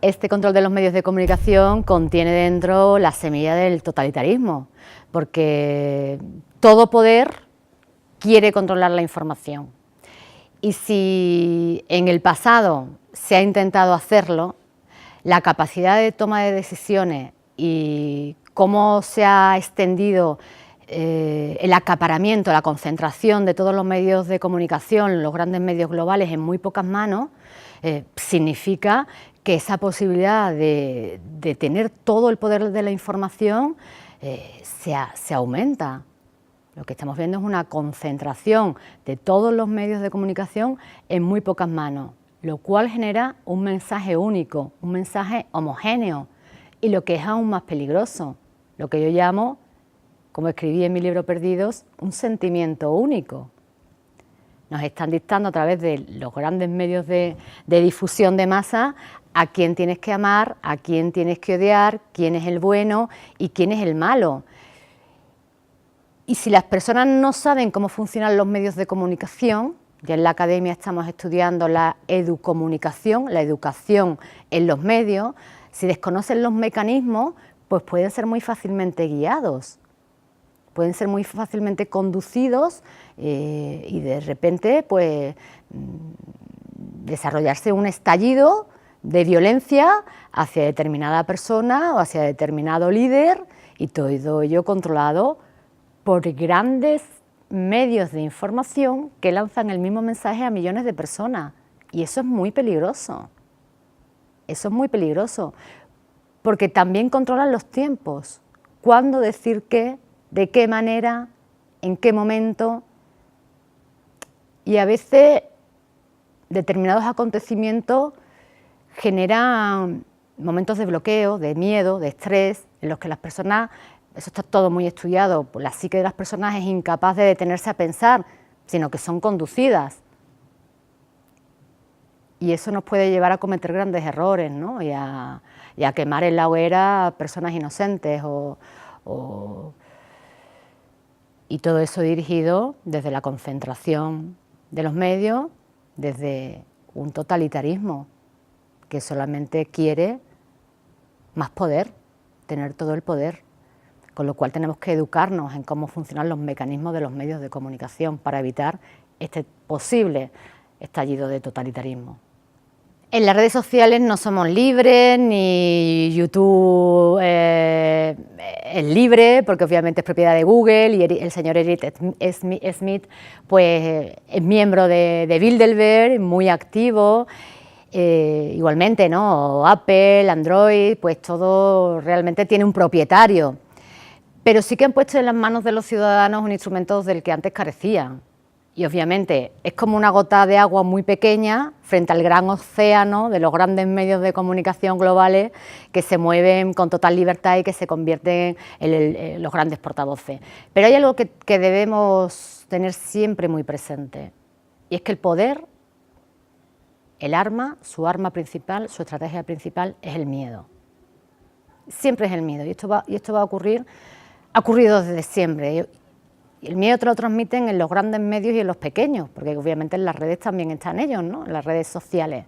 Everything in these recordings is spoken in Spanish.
Este control de los medios de comunicación contiene dentro la semilla del totalitarismo, porque todo poder quiere controlar la información. Y si en el pasado se ha intentado hacerlo, la capacidad de toma de decisiones y cómo se ha extendido el acaparamiento, la concentración de todos los medios de comunicación, los grandes medios globales en muy pocas manos, significa que esa posibilidad de tener todo el poder de la información se aumenta. Lo que estamos viendo es una concentración de todos los medios de comunicación en muy pocas manos, lo cual genera un mensaje único, un mensaje homogéneo, y lo que es aún más peligroso, lo que yo llamo, como escribí en mi libro Perdidos, un sentimiento único. Nos están dictando a través de los grandes medios de difusión de masa a quién tienes que amar, a quién tienes que odiar, quién es el bueno y quién es el malo. Y si las personas no saben cómo funcionan los medios de comunicación, ya en la academia estamos estudiando la educomunicación, la educación en los medios, si desconocen los mecanismos, pues pueden ser muy fácilmente guiados, pueden ser muy fácilmente conducidos y de repente pues desarrollarse un estallido de violencia hacia determinada persona o hacia determinado líder, y todo ello controlado por grandes medios de información que lanzan el mismo mensaje a millones de personas. Y eso es muy peligroso. Eso es muy peligroso, porque también controlan los tiempos. Cuándo decir qué, de qué manera, en qué momento. Y a veces determinados acontecimientos generan momentos de bloqueo, de miedo, de estrés, en los que las personas, eso está todo muy estudiado, la psique de las personas es incapaz de detenerse a pensar, sino que son conducidas. Y eso nos puede llevar a cometer grandes errores, ¿no? y a quemar en la hoguera a personas inocentes. Y todo eso dirigido desde la concentración de los medios, desde un totalitarismo que solamente quiere más poder, tener todo el poder. Con lo cual tenemos que educarnos en cómo funcionan los mecanismos de los medios de comunicación para evitar este posible estallido de totalitarismo. En las redes sociales no somos libres, ni YouTube es libre, porque obviamente es propiedad de Google, y el señor Eric Schmidt pues, es miembro de Bilderberg, muy activo. Igualmente, ¿no? Apple, Android, pues todo realmente tiene un propietario. Pero sí que han puesto en las manos de los ciudadanos un instrumento del que antes carecían. Y obviamente es como una gota de agua muy pequeña frente al gran océano de los grandes medios de comunicación globales que se mueven con total libertad y que se convierten en los grandes portavoces. Pero hay algo que debemos tener siempre muy presente, y es que el poder, el arma, su arma principal, su estrategia principal es el miedo. Siempre es el miedo, y esto va a ocurrir. Ha ocurrido desde siempre. El miedo te lo transmiten en los grandes medios y en los pequeños, porque obviamente en las redes también están ellos, ¿no? En las redes sociales.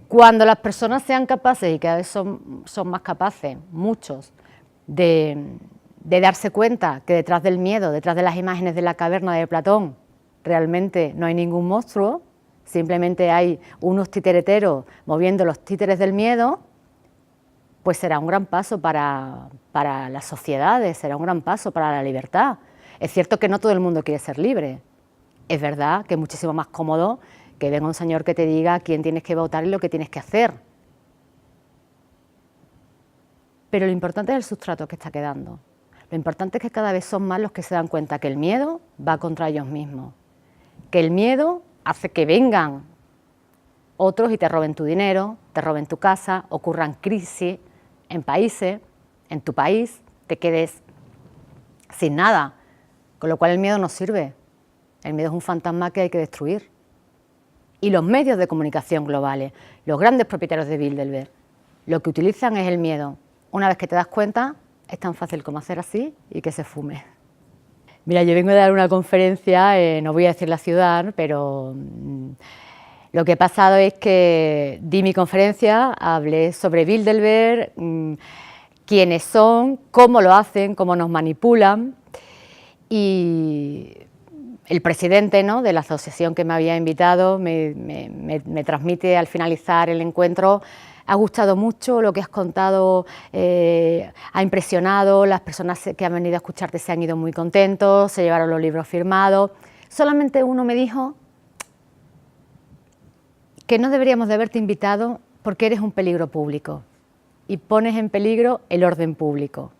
Cuando las personas sean capaces, y cada vez son más capaces, muchos, de darse cuenta que detrás del miedo, detrás de las imágenes de la caverna de Platón, realmente no hay ningún monstruo, simplemente hay unos titereteros moviendo los títeres del miedo, pues será un gran paso para las sociedades, será un gran paso para la libertad. Es cierto que no todo el mundo quiere ser libre. Es verdad que es muchísimo más cómodo que venga un señor que te diga a quién tienes que votar y lo que tienes que hacer. Pero lo importante es el sustrato que está quedando. Lo importante es que cada vez son más los que se dan cuenta que el miedo va contra ellos mismos, que el miedo hace que vengan otros y te roben tu dinero, te roben tu casa, ocurran crisis en países, en tu país, te quedes sin nada, con lo cual el miedo no sirve. El miedo es un fantasma que hay que destruir. Y los medios de comunicación globales, los grandes propietarios de Bilderberg, lo que utilizan es el miedo. Una vez que te das cuenta, es tan fácil como hacer así y que se fume. Mira, yo vengo de dar una conferencia, no voy a decir la ciudad, pero Lo que ha pasado es que di mi conferencia, hablé sobre Bilderberg, quiénes son, cómo lo hacen, cómo nos manipulan, y el presidente, ¿no?, de la asociación que me había invitado me transmite al finalizar el encuentro: ha gustado mucho lo que has contado, ha impresionado, las personas que han venido a escucharte se han ido muy contentos, se llevaron los libros firmados. Solamente uno me dijo que no deberíamos de haberte invitado porque eres un peligro público y pones en peligro el orden público.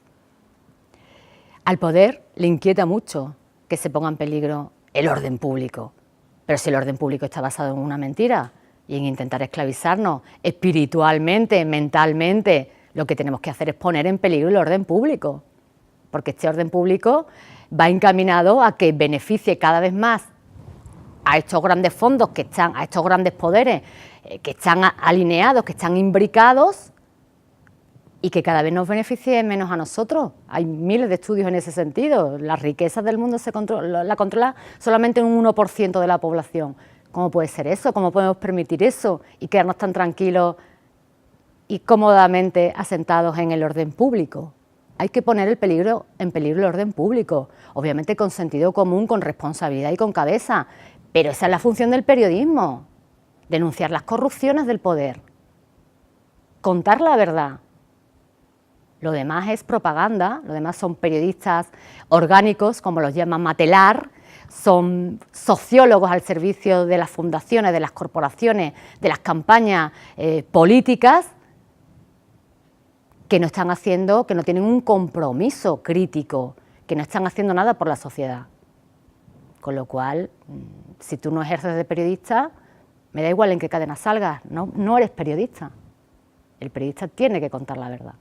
Al poder le inquieta mucho que se ponga en peligro el orden público, pero si el orden público está basado en una mentira y en intentar esclavizarnos espiritualmente, mentalmente, lo que tenemos que hacer es poner en peligro el orden público, porque este orden público va encaminado a que beneficie cada vez más a estos grandes fondos que están, a estos grandes poderes que están alineados, que están imbricados, y que cada vez nos beneficie menos a nosotros. Hay miles de estudios en ese sentido. Las riquezas del mundo la controla solamente un 1% de la población. ¿Cómo puede ser eso? ¿Cómo podemos permitir eso y quedarnos tan tranquilos y cómodamente asentados en el orden público? Hay que poner en peligro el orden público, obviamente con sentido común, con responsabilidad y con cabeza, pero esa es la función del periodismo: denunciar las corrupciones del poder, contar la verdad. Lo demás es propaganda, lo demás son periodistas orgánicos, como los llama Matelar, son sociólogos al servicio de las fundaciones, de las corporaciones, de las campañas políticas, que no están haciendo, que no tienen un compromiso crítico, que no están haciendo nada por la sociedad. Con lo cual, si tú no ejerces de periodista, me da igual en qué cadena salgas, no eres periodista. El periodista tiene que contar la verdad.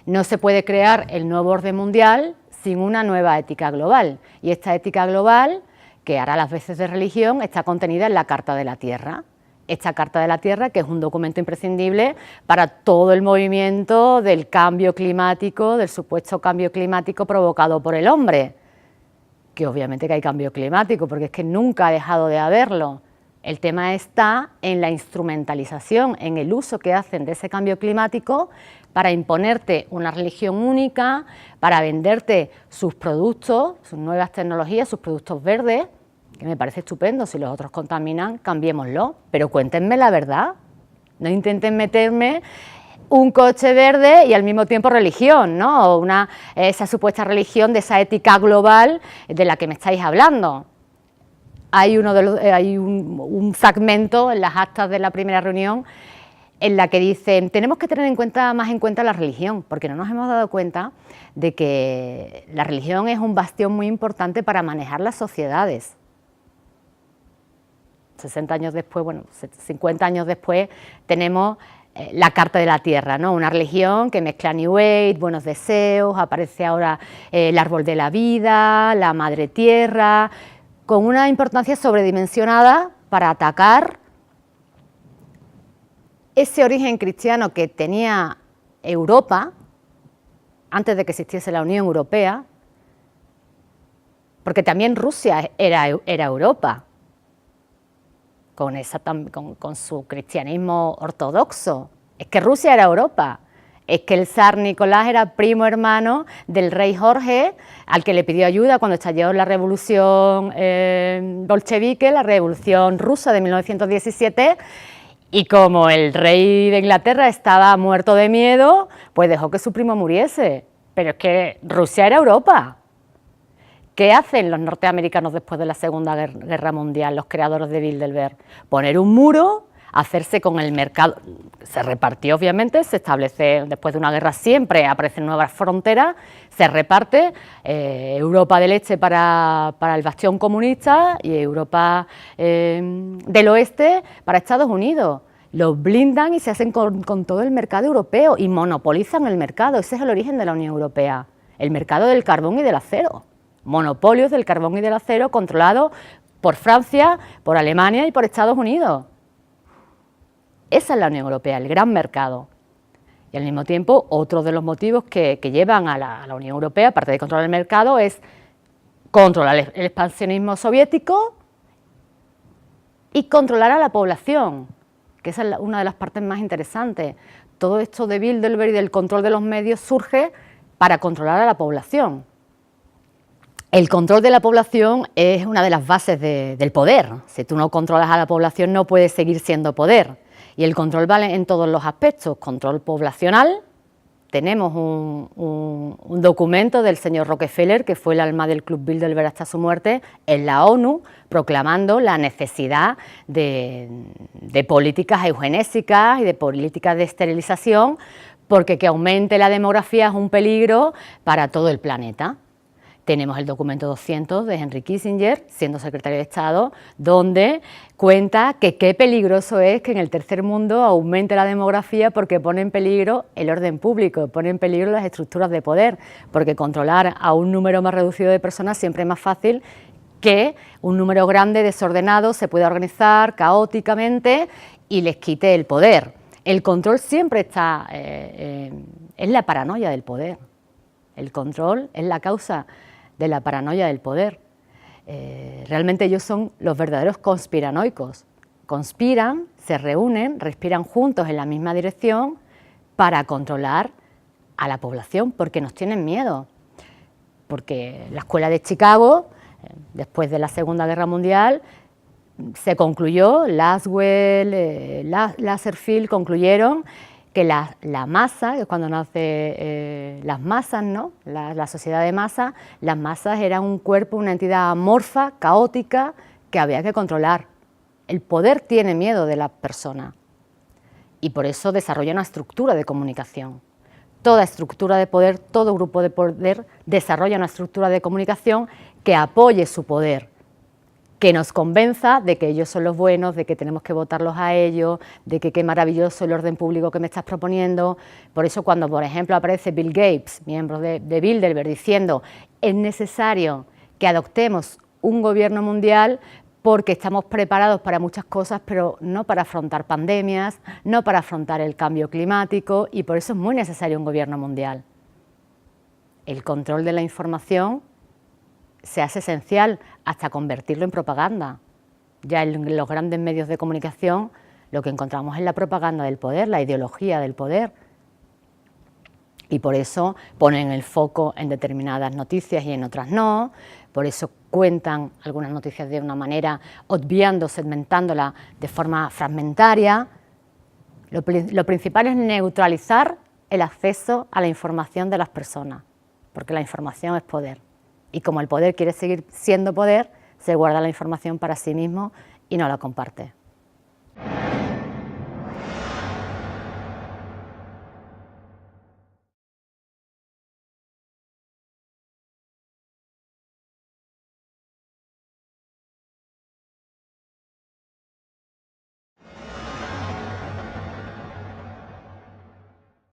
No se puede crear el nuevo orden mundial sin una nueva ética global, y esta ética global, que hará las veces de religión, está contenida en la Carta de la Tierra. Esta Carta de la Tierra, que es un documento imprescindible para todo el movimiento del cambio climático, del supuesto cambio climático provocado por el hombre, que obviamente que hay cambio climático, porque es que nunca ha dejado de haberlo. El tema está en la instrumentalización, en el uso que hacen de ese cambio climático para imponerte una religión única, para venderte sus productos, sus nuevas tecnologías, sus productos verdes, que me parece estupendo. Si los otros contaminan, cambiémoslo, pero cuéntenme la verdad. No intenten meterme un coche verde y al mismo tiempo religión, ¿no? O esa supuesta religión de esa ética global de la que me estáis hablando. Hay un fragmento en las actas de la primera reunión en la que dicen: tenemos que tener más en cuenta la religión, porque no nos hemos dado cuenta de que la religión es un bastión muy importante para manejar las sociedades. 60 años después, bueno, 50 años después, tenemos la Carta de la Tierra, ¿no? Una religión que mezcla New Age, buenos deseos, aparece ahora el árbol de la vida, la madre tierra, con una importancia sobredimensionada para atacar ese origen cristiano que tenía Europa antes de que existiese la Unión Europea, porque también Rusia era Europa, con su cristianismo ortodoxo. Es que Rusia era Europa. Es que el zar Nicolás era primo hermano del rey Jorge, al que le pidió ayuda cuando estalló la revolución bolchevique, la revolución rusa de 1917, y como el rey de Inglaterra estaba muerto de miedo, pues dejó que su primo muriese. Pero es que Rusia era Europa. ¿Qué hacen los norteamericanos después de la Segunda Guerra Mundial, los creadores de Bilderberg? Poner un muro, hacerse con el mercado. Se repartió, obviamente, se establece, después de una guerra siempre aparecen nuevas fronteras, se reparte Europa del Este para el bastión comunista y Europa del Oeste para Estados Unidos. Los blindan y se hacen con todo el mercado europeo y monopolizan el mercado. Ese es el origen de la Unión Europea, el mercado del carbón y del acero. Monopolios del carbón y del acero controlados por Francia, por Alemania y por Estados Unidos. Esa es la Unión Europea, el gran mercado. Y al mismo tiempo, otro de los motivos que llevan a la Unión Europea, aparte de controlar el mercado, es controlar el expansionismo soviético y controlar a la población, que esa es una de las partes más interesantes. Todo esto de Bilderberg y del control de los medios surge para controlar a la población. El control de la población es una de las bases del poder. Si tú no controlas a la población no puedes seguir siendo poder. Y el control vale en todos los aspectos. Control poblacional. Tenemos un documento del señor Rockefeller, que fue el alma del Club Bilderberg hasta su muerte, en la ONU, proclamando la necesidad de políticas eugenésicas y de políticas de esterilización, porque que aumente la demografía es un peligro para todo el planeta. Tenemos el documento 200 de Henry Kissinger, siendo secretario de Estado, donde cuenta que qué peligroso es que en el tercer mundo aumente la demografía porque pone en peligro el orden público, pone en peligro las estructuras de poder, porque controlar a un número más reducido de personas siempre es más fácil que un número grande, desordenado, se pueda organizar caóticamente y les quite el poder. El control siempre está, es la paranoia del poder. El control es la causa de la paranoia del poder. Realmente ellos son los verdaderos conspiranoicos. Conspiran, se reúnen, respiran juntos en la misma dirección para controlar a la población, porque nos tienen miedo. Porque la escuela de Chicago, después de la Segunda Guerra Mundial, se concluyó, Laswell, Lasserfield concluyeron que la masa, que es cuando nace las masas, ¿no? La sociedad de masa, las masas eran un cuerpo, una entidad amorfa, caótica, que había que controlar. El poder tiene miedo de las personas y por eso desarrolla una estructura de comunicación. Toda estructura de poder, todo grupo de poder desarrolla una estructura de comunicación que apoye su poder, que nos convenza de que ellos son los buenos, de que tenemos que votarlos a ellos, de que qué maravilloso el orden público que me estás proponiendo. Por eso cuando, por ejemplo, aparece Bill Gates, miembro de Bilderberg, diciendo es necesario que adoptemos un gobierno mundial porque estamos preparados para muchas cosas, pero no para afrontar pandemias, no para afrontar el cambio climático, y por eso es muy necesario un gobierno mundial. El control de la información se hace esencial hasta convertirlo en propaganda. Ya en los grandes medios de comunicación lo que encontramos es la propaganda del poder, la ideología del poder. Y por eso ponen el foco en determinadas noticias y en otras no, por eso cuentan algunas noticias de una manera, obviando, segmentándola de forma fragmentaria. Lo principal es neutralizar el acceso a la información de las personas, porque la información es poder. Y como el poder quiere seguir siendo poder, se guarda la información para sí mismo y no la comparte.